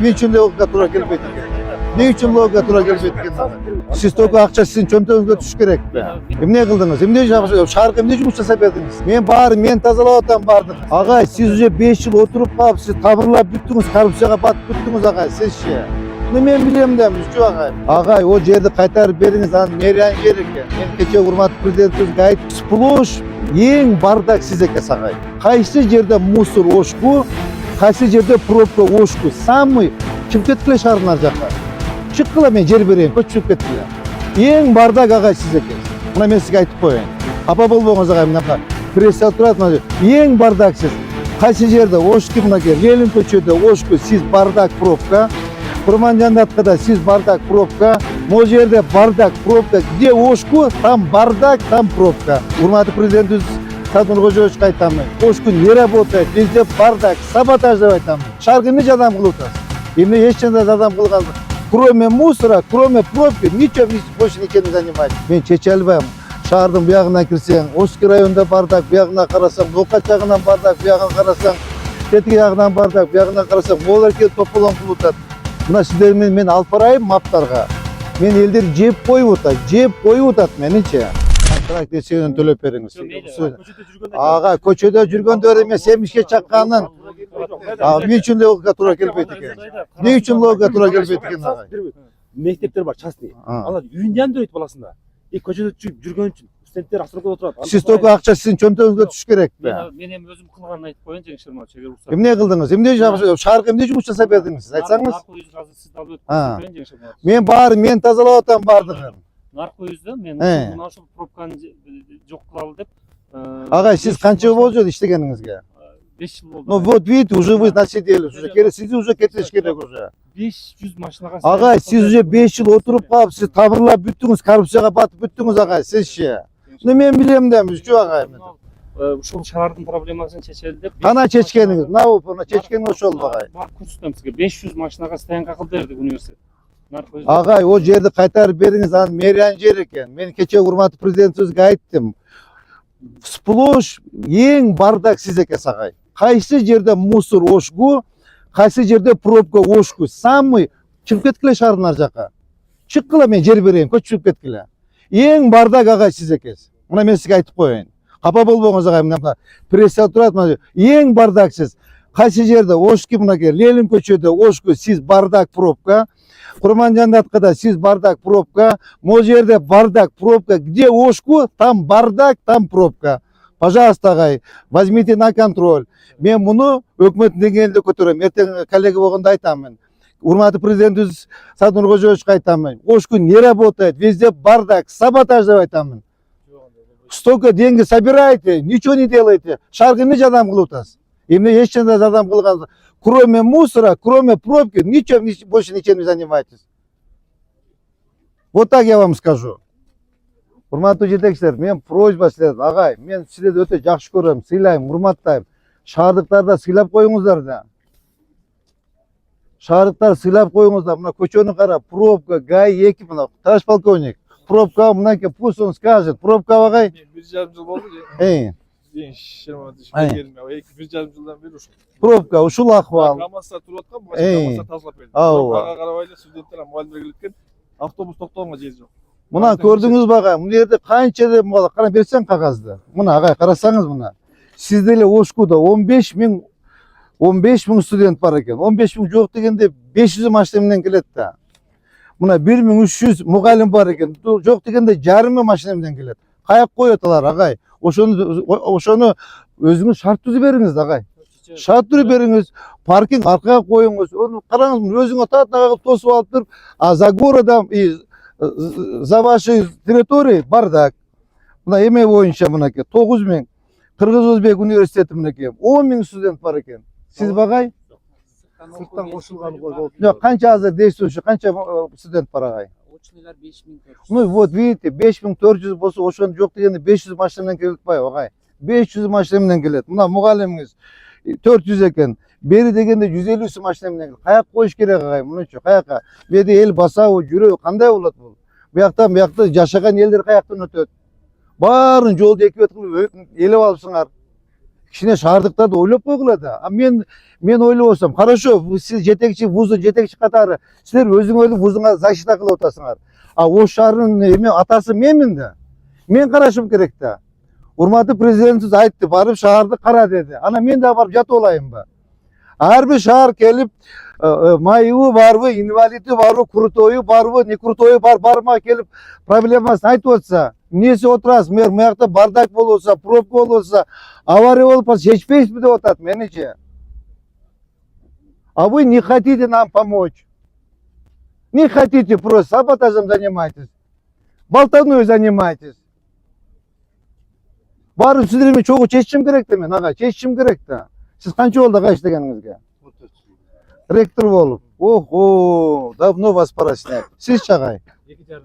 Мен үшін логика тура келбейді екен. Не үшін логика тура келбейді екен? Сіз только ақша sizin çömтөгүңүзгө түшүш керек. Эмне кылдыңыз? Эмне шаарга эмне жумуш жасап бердиңиз? Мен баары мен тазалап атам бардым. Агай, сиз уже 5 жыл отуруп калып, сиз табырлап бүттүңүз, коррупцияга батып бүттүңүз агай, сизчи. Мен билем да, жок агай. Агай, о жерди кайтарып бериңиз, анын мэриян жери экен. Мен кече урматтуу президентибизге айтып, сплош эң бардак сиз экенсиз агай. Кайсы жерде мусор ошку, кайсы жерде пробка ошку, самый чыгып кеткиле шаардын ар жакка. Чыккыла, мен жер берейин, көчүп кеткиле. Эң бардак агай сиз экенсиз. Мына мен сизге айтып коеюн. Капа болбоңуз агай, мына пресса турат, эң бардак сиз. Кайсы жерде ошку, мынакей Ленин көчөдө ошку, сиз бардак пробка. Курманжандаткада сиз бардак пробка. Могу жерде бардак пробка. Где ошку, там бардак, там пробка. Урматтуу президентибиз Садыр Кожоевичке айтамын. Ошку не работает, везде бардак, саботаж деп айтамын. Шаарга эмне жардам кылып атасыз? Эмне эч жерде жардам кылган? Кроме мусора, кроме пробки, ничего больше ничем не занимается. Мен чече албайм. Шаардын буягына кирсең, Оский районунда бардак, буягына карасаң, Нокат жагынан бардак, буягына карасаң, Тетик жагынан бардак, буягына карасаң, могулар келип тополон кылып атат. Мына сиздер мен алып барайын маптарга. Мен элдер жеп коюп атат меничи. Контракт эсебинен төлөп бериңиз. Ага, көчөдө жүргөндөр эмес, эмишке чакканын. Мен үчүн логика туура келбейт экен. Эмне үчүн логика туура келбейт экен агай? Мектептер бар, частный. Алар үйүндө өйт баласында. Көчөдө жүргөн үчүн студенттер астрокко отурат. Сиз только акча sizin çömтөгүңүзгө түшүш керек. Мен эми өзүм кылганын айтып коеюн, Жеңишерман чегер уруксат. Эмне кылдыңыз? Шаарга эмне жумуш жасап бердиңиз? Айтсаңыз. Мен баары мен тазалап атам бардыгын. Наркы үйүздө мен мына ошол пробканы жок кылалы деп. Агай, сиз канча жыл болду иштегениңизге? 5 жыл болду. Ну вот видите, уже вы насидели, уже сиз уже кетиш керек уже. 500 машинага. Агай, сиз уже 5 жыл отуруп калып, сиз табырлап бүттүңүз, коррупцияга батып бүттүңүз агай, сизчи. Мен билем да, жок агай. Ушул шаардын проблемасын чечели деп. Кана чечкениңиз? Мына чечкениңиз ошол агай. Курстан сизге 500 машинага стоянка кылып берди университет. Агай, о жерди кайтарып бериңиз, анын мэриян жери экен. Мен кече урматтуу президентибизге айттым. Сплош эң бардак сиз экенсиз агай. Кайсы жерде мусор ошку, кайсы жерде пробка ошку, самый чыгып кеткиле шаардын ар жакка. Чыккыла, мен жер берейин, көчүп кеткиле. Эң бардак агай сиз экенсиз. Мына мен сизге айтып коеюн. Капа болбоңуз агай, мына пресса турат, эң бардак сиз. Кайсы жерде ошку, мынакей Ленин көчөдө ошку, сиз бардак пробка. Курманжандаткада сиз бардак пробка. Могу жерде бардак пробка. Где ошку, там бардак, там пробка. Пожалуйста, агай, возьмите на контроль. Мен муну өкмөттүн деңгээлинде көтөрөм. Эртең коллега болгондо айтамын. Урматтуу президентибиз Садыр Кожоевичке айтамын. Ошку не работает, везде бардак, саботаж деп айтамын. Столько деньги собираете, ничего не делаете. Шаарга эмне жардам кылып атасыз? Эмне эч жерде жардам кылган? Кроме мусора, кроме пробки, ничего больше ничем не занимаетесь. Вот так я вам скажу. Урматтуу жетекчилер, мен просьба силерден, агай, мен силерди өтө жакшы көрөм, сыйлайм, урматтайм. Шаардыктарда сыйлап коюңуздар да. Шаардыктар сыйлап коюңуздар. Мына көчөнү кара, пробка, ГАИ 2, мына товарищ полковник. Пробка, мынакей, пусть он скажет. Пробка агай. 1,5 жыл болду. Жеңишерман жылдан бери ушул. Пробка, ушул акыбал. Камазда туруп аткан, камазда тазалап берди. Ага карабайлы студенттер, мугалимдер келип кеткен. Автобус токтогонго жери жок. Мына көрдүңүзбү агай? Мына жерде канча деп кара берсең кагазды. Мына агай карасаңыз мына. Сизде эле Ошкуда 15 миң студент бар экен. 15 миң жок дегенде 500 машина менен келет да. Мына 1300 мугалим бар экен. Жок дегенде жарым миң машина менен келет. Каяк коет алар агай? Ошону өзүңүз шарт түзүп бериңиз агай. Шарт түзүп бериңиз. Паркинг аркага коюңуз. Караңыз, өзүңө татнага тосуп алып туруп, а за городом и за вашей территорией бардак. Мына эме боюнча мынакей 9 миң. Кыргыз-Өзбек университети мынакей 10 миң студент бар экен. Сиз багай? Сырттан кошулган болуп. Жок, канча азыр действующий, канча студент бар агай? Очныйлар 5400. Ну вот видите, 5400 болсо ошону жок дегенде 500 машина менен келип атпайбы агай? 500 машина менен келет. Мына мугалимиңиз 400 экен. Бери дегенде 150 машина менен келет. Каяк коюш керек агай? Мынча каяка? Беди эл басабы, жүрөбү кандай болот бул? Буяктан буякта жашаган элдер каяктан өтөт? Баарын жолду 2 бет кылып элеп алыпсыңар. Кичине шаардыктарды ойлоп койгула да. Мен ойлоп болсом, хорошо, сиз жетекчи, вуздун жетекчи катары, силер өзүңөрдүн вузуңа защита кылып атасыңар. А Ош шаарынын эме атасы менмин да. Мен карашым керек да. Урматтуу президентибиз айтты, барып шаарды кара деди. Ана мен да барып жатып алайынбы? Ар бир шаар келип, майыбы барбы, инвалиди барбы, крутойу барбы, не крутойу барма келип проблемасын айтып атса, эмнеси отурасыз? Мэр мыякта бардак болуп атса, пробка болуп атса, авария болуп атса, чечпейсизби деп атат меничи. А вы не хотите нам помочь. Не хотите, просто саботажем занимаетесь. Болтовнёй занимаетесь. Барып сиздермен чогуу чечишим керек да мен, ага, чечишим керек да. Сиз канча болду ага иштегениңизге? Ректор болуп. Ого, давно вас пора снять. Сиз чагай? 2,5 жыл.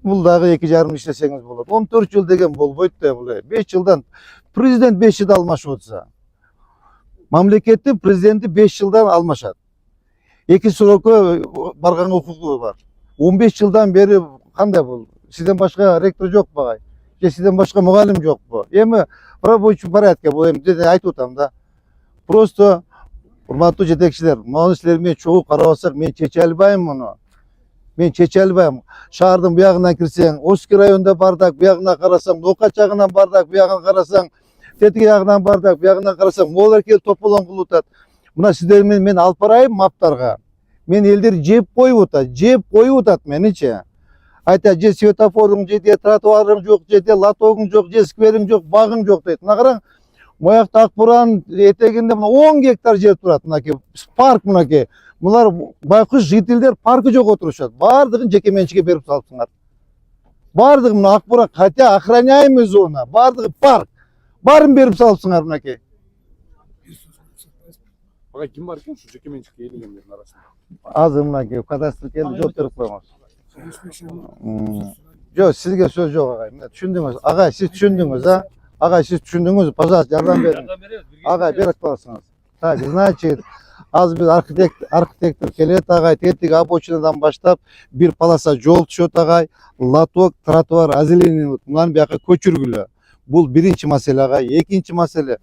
Бул дагы 2,5 иштесеңиз болот. 14 жыл деген болбойт да бул. 5 жылдан президент 5 жылда алмашып атса. Мамлекеттин президенти 5 жылдан алмашат. 2 срокко барганга укугу бар. 15 жылдан бери кандай бул? Сизден башка ректор жокпу агай? Же сизден башка мугалим жокпу? Эми в рабочем порядке бул эми айтып атам да. Просто урматтуу жетекчилер, муну силер менен чогуу карап атсак, мен чече албайм муну. Мен чече албайм. Шаардын буягынан кирсең, Оский районунда бардак, буягына карасаң, Нокат жагынан бардак, буягына карасаң, Тетик жагынан бардак, буягына карасаң, могулар келип тополон кылып атат. Мына сиздер менен мен алып барайын маптарга. Мен элдер жеп коюп атат меничи. Айтат, же светофордуң, же тротуарың жок, же лотогуң жок, же сквериң жок, багың жок дейт. Мына караң, Моякта Акбуранын этегинде мына 10 гектар жер турат, мынакей парк мынакей. Булар байкуш жителдер паркы жок отурушат. Бардыгын жеке менчикке берип салыпсыңар. Бардыгы мына Акбуран, хотя охраняемая зона, бардыгы парк. Барын берип салыпсыңар мынакей. Ага, ким бар экен ушу жеке менчикке ээлегендердин арасында? Азыр мынакей кадастр келип жооп берип койгон. Жок, сизге сөз жок агай. Мына түшүндүңүз. Агай, сиз түшүндүңүз, а? Агай, сиз түшүндүңүз, пожалуйста, жардам бериңиз. Агай, берип каласыңыз. Так, значит, азыр биз архитектор келет агай, тетик обочинадан баштап бир полоса жол түшөт агай, лоток, тротуар азелениет, мынаны бияка көчүргүлө. Бул биринчи маселе агай. Экинчи маселе,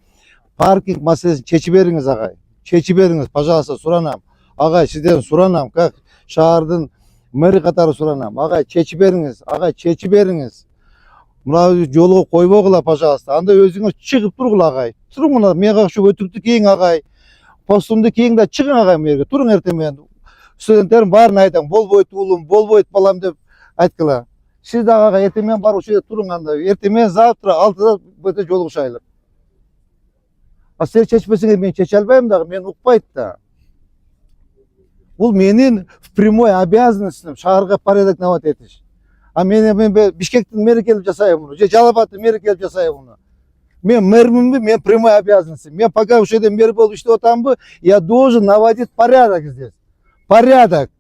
паркинг маселесин чечип бериңиз агай. Чечип бериңиз, пожалуйста, суранам. Агай, сизден суранам, как шаардын мэри катары суранам. Агай, чечип бериңиз, агай, чечип бериңиз. Мына жолго койбогула, пожалуйста. Анда өзүңүз чыгып тургула агай. Туруң мына мага ушу өтүктү кийиң агай. Постумду кийиң да чыгың агай мерге. Туруң эртең менен. Студенттердин баарын айтам, болбойт уулум, болбойт балам деп айткыла. Сиз дагы агай эртең менен барып ошол жерде туруң анда. Эртең менен завтра 6-да бөтө жолугушайлы. А силер чечпесеңер мен чече албайм дагы, мен укпайт да. Бул менин в прямой обязанностям шаарга порядок наводить этиш. А мен Бишкектин мэри келип жасайм муну, же Жалал Абадтын мэри келип жасайм муну. Мен мэрминби, мен прямой обязанности. Мен пока ошол жерде мэр болуп иштеп атамбы, я должен наводить порядок здесь. Порядок.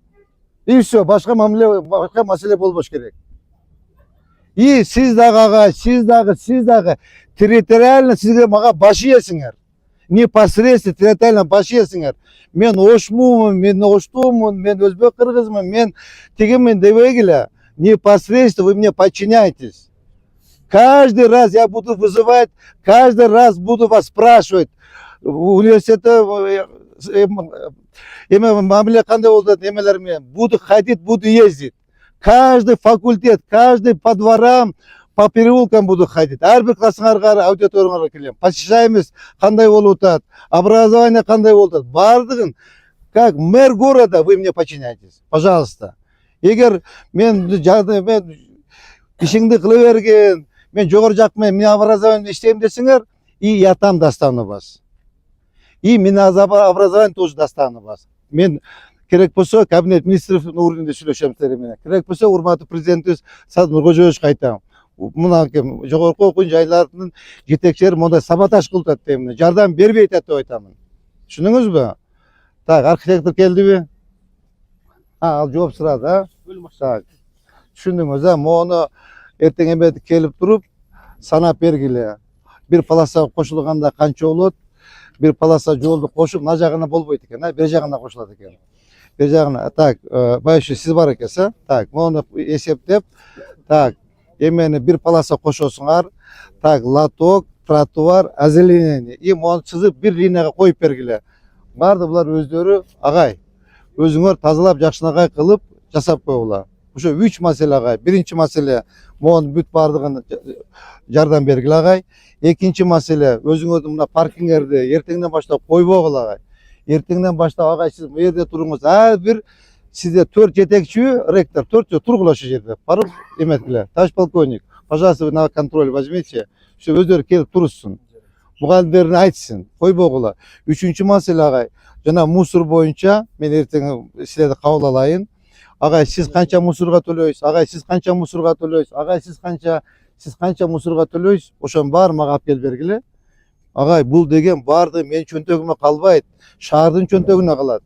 И все, башка маселе болбош керек. И сиз дагы агай, сиз дагы территориально сизге мага баш ийесиңер. Непосредственно территориально баш ийесиңер. Мен Ошмунмун, мен Оштумун, мен өзбек кыргызмын, мен тигинмин дебегиле. Непосредственно вы мне подчиняетесь. Каждый раз я буду вызывать, каждый раз буду вас спрашивать. Университетте мамиле кандай болду эмелермен. Буду ходить, буду ездить. Каждый факультет, каждый по дворам, по переулкам буду ходить. Ар бир классыңарга, аудиторияңарга келем. Посещаемость кандай болуп атат, образование кандай болуп атат. Бардыгын, как мэр города, вы мне подчиняетесь. Пожалуйста. Эгер мен ишиңди кыла берген, мен жогору жакман, мен образование иштейм десеңер, и я там достану вас. И мен образование тоже достану вас. Мен керек болсо кабинет министров уровнинде сүйлөшөм силер менен. Керек болсо урматтуу президентибиз Садыр Нуркожоевичке айтам. Мына жогорку окуу жайлардын жетекчилери мондай саботаж кылып атат дейм. Жардам бербей атат деп айтамын. Түшүндүңүзбү? Так, архитектор келдиби? Ал жооп сурады, а? Так. Түшүндүңүз, а? Мону эртең эметип келип туруп санап бергиле. Бир полоса кошулганда канча болот? Бир полоса жолду кошуп, мына жагына болбойт экен, а? Бир жагына кошулат экен. Бир жагына. Так, байшы сиз бар экенсиз, а? Так, мону эсептеп, так, эмени бир полоса кошосуңар. Так, лоток, тротуар, озеленение. И оны чызып bir линияға қойып бергіле. Барды бұлар өздері, ағай, өзіңер тазалап жақшынағай қылып жасап қойғыла. Ошо 3 маселе ағай. Биринчи маселе моны бүт бардығын жардам бергіле ағай. Экинчи маселе өзүңөрдүн мына паркингерди эртеңден баштап койбогула ағай. Эртеңден баштап ағай сиз бу жерде туруңуз. Ар бир сизде 4 жетекчи, ректор 4 тургула ошо жерде. Барып эметкиле. Товарищ полковник, пожалуйста, вы на контроль возьмите. Все өздөрү келип турушсун. Мугалимдерине айтсын, койбогула. Үчүнчү маселе ағай. Жана мусор боюнча мен эртең силерди кабыл алайын. Ағай, сіз қанша мусорға төлөйсүз? Ағай, сіз қанша мусорға төлөйсүз? Ағай, сіз қанша мусорға төлөйсүз? Ошон баары мага алып келип бергиле. Ағай, бул деген барды мен чөнтөгүмө калбайт, шаардын чөнтөгүнө калат.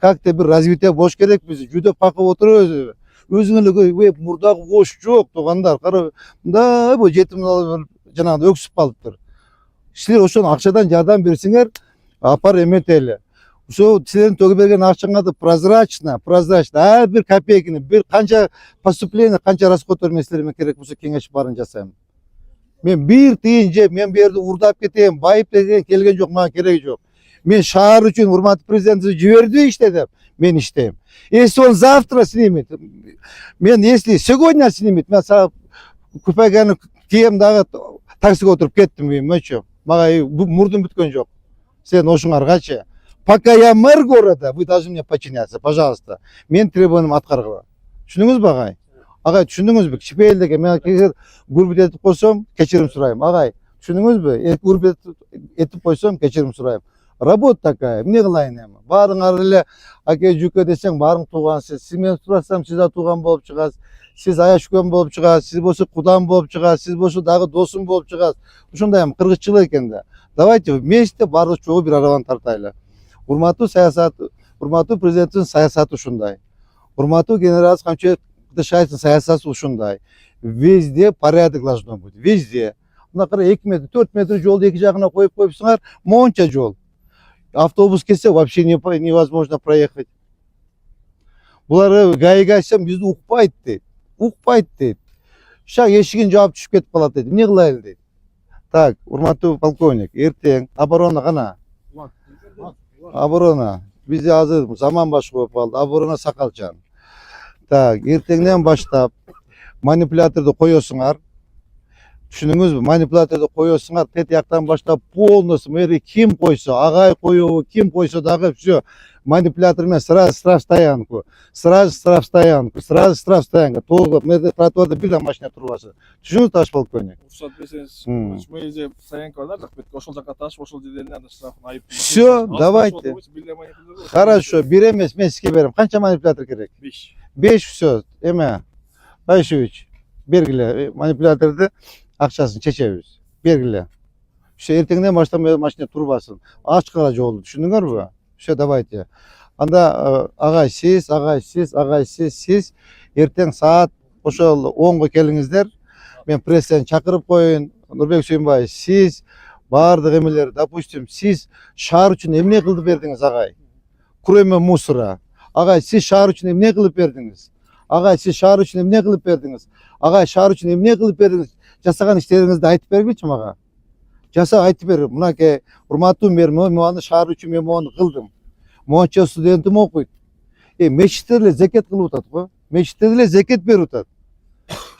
Как-то бир развитие болуш керек биз. Жүдөп какып отурабыз. Өзүңөр мурдагы бош жок, туугандар. Кара, мындай бу жетим жанагы өксүп калыптыр. Силер ошон акчадан жардам берсеңер, апар эметели. Ошо силердин төгүп берген акчаңарды прозрачно, ар бир копейканы, бир канча поступление, канча расходтор меселерме керек болсо кеңешип барын жасайм. Мен бир тыйын жеп, мен бу жерде урдап кетем, байып деген келген жок, мага кереги жок. Мен шаар үчүн урматтуу президентибиз жиберди иште деп, мен иштейм. Если он завтра снимет, мен если сегодня снимет, мен купеганы кийем дагы таксиге отуруп кеттим, мөчө. Мага мурдум бүткөн жок. Сен ошуңаргачы. Пока я мэр города, вы должны мне подчиняться, пожалуйста. Мен требованием аткаргыла. Түшүнүңүзбү ағай? Ағай, түшүнүңүзбү? Кичипейилдеги мен гурбет этип койсом, кечирим сурайм. Ағай, түшүнүңүзбү? Гурбет этип койсом, кечирим сурайм. Работа такая, эмне кылайын эми? Баарыңар эле аке жүйкө десең, баарың туугансыз. Сиз менен сурасам, сиз да тууган болуп чыгасыз. Сиз аяшкөн болуп чыгасыз, сиз болсо кудам болуп чыгасыз, сиз болсо дагы досум болуп чыгасыз. Ушундай эми кыргызчылык экен да. Давайте вместе баардык чогуу бир арабаны тартайлы. Урматтуу президенттин саясаты ушундай. Урматтуу генерал Камчыбек Кытышаевдин саясаты ушундай. Везде порядок должно быть, везде. Мына кара 2 метр, 4 метр жолду эки жагына коюп коюпсуңар, монча жол. Автобус келсе вообще невозможно проехать. Булар гаиге айтсам бизди укпайт дейт. Укпайт дейт. Шак эшигин жаап түшүп кетип калат дейт. Эмне кылайлы дейт. Так, урматтуу полковник, эртең оборона кана? Оборона. Bizde azır zaman başı koyup kaldı. Оборона Сакалчан. Так, эртеңден баштап манипуляторду коесуңар. Түшүнүңүзбү? Манипуляторду коесуңар. Тет жактан баштап полностью мэри ким койсо, агай коебу, ким койсо дагы все манипулятор менен сразу штрафстоянку. Сразу штрафстоянка. Толук мэри тротуарда бирден машина турбасын. Түшүнүңүз, товарищ полковник? Уруксат берсеңиз, мы жерде стоянка бар да, ошол жака ташып, ошол жерден анда штрафын айып. Все, давайте. Хорошо, бир эмес, мен сизге берем. Канча манипулятор керек? 5. 5 все. Эме, Байшевич, бергиле манипуляторду акчасын чечебиз. Бергиле. Все, эртеңден баштап машина турбасын. Ачык гана жолду, түшүндүңөрбү? Все, давайте. Анда агай сиз эртең саат ошол 10го келиңиздер. Мен пресстен чакырып коюн. Нурбек Сүйүнбаев, сиз баардык эмелер, допустим, сиз шаар үчүн эмне кылып бердиңиз, агай? Кроме мусора. Агай, сиз шаар үчүн эмне кылып бердиңиз? Агай, сиз шаар үчүн эмне кылып бердиңиз? Агай, шаар үчүн эмне кылып бердиңиз? Жасаган иштериңизди айтып бергилчи мага. Жаса айтып бер. Мынакей урматтуу мэр, мен аны шаар үчүн мен мону кылдым. Монча студентим окуйт. Мечитте деле зекет кылып атат го. Мечитте деле зекет берип атат.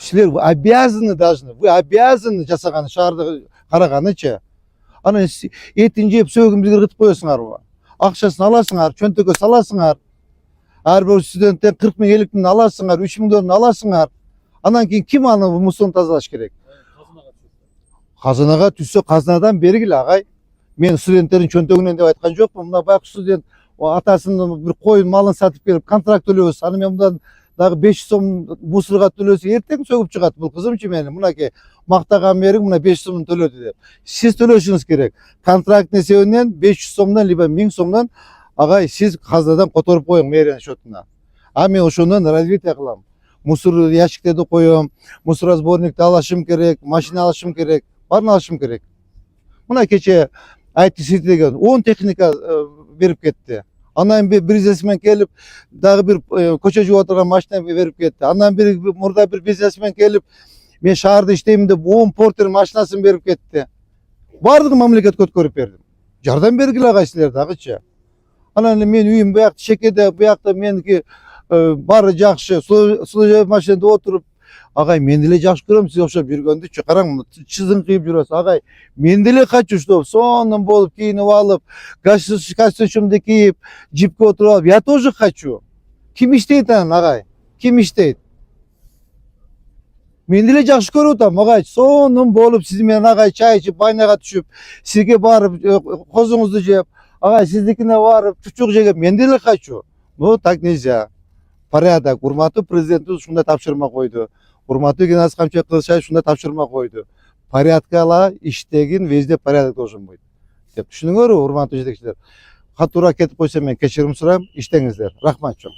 Силер обязаны должны, вы обязаны жасаган шаарды караганычы. Аны этин жеп сөгүмдү кыргытып коесуңарбы? Акчасын аласыңар, чөнтөгө саласыңар. Ар бир студенттен 40 000 50 000 аласыңар, 3 000 доллар аласыңар. Анан кийин ким аны мусорун тазалаш керек? Казынага түшсө казынадан бергиле, агай. Мен студенттердин чөнтөгүнөн деп айткан жокмун. Мына бак студент атасынын бир коюн малын сатып берип контракт төлөбөс. Аны мен мындан дагы 500 сом мусорга төлөсө эртең сөгүп чыгат. Бул кызымчы менин. Мынакей мактаган мериң мына 500 сомдон төлөдү деп. Сиз төлөшүңүз керек. Контракт эсебинен 500 сомдон либо 1000 сомдон агай сиз казынадан которуп коюң мэриянын счетуна. А мен ошондон развитие кылам. Мусор ящиктерди коем, мусоросборникти алышым керек, машина алышым керек, баарын алышым керек. Мына кече IT деген 10 техника берип кетти. Анан бир бизнесмен келип, дагы бир көчө жууп отурган машина берип кетти. Анан мурда бир бизнесмен келип, мен шаарда иштейм деп 10 портер машинасын берип кетти. Бардыгы мамлекетке өткөрүп бердим. Жардам бергиле агай силер дагычы. Анан мен үйүм буяк Шекеде, буякта меники баары жакшы. Сулуу машинада отуруп, агай мен деле жакшы көрөм сиз окшоп жүргөндүчү. Караң, чызын кыйып жүрөсүз. Агай, мен деле качушту, сонун болуп кийинип алып, костюмду кийип, джипке отуруп алып, я тоже хочу. Ким иштейт анан агай? Ким иштейт? Мен деле жакшы көрүп атам, агай, сонун болуп, сиз менен агай чай ичип, баняга түшүп, сизге барып козуңузду жеп, агай сиздикине барып чучук жегем, мен деле хочу. Ну, так нельзя. Порядок. Урматтуу президентибиз ушундай тапшырма койду. Урматтуу Геннадий Камчыбек Кылычбаев ушундай тапшырма койду. Порядкала иштегин, везде порядок должен быть. Деп түшүнүңөрбү, урматтуу жетекчилер? Катуураак кетип койсом мен кечирим сурайм, иштеңиздер. Рахмат чоң.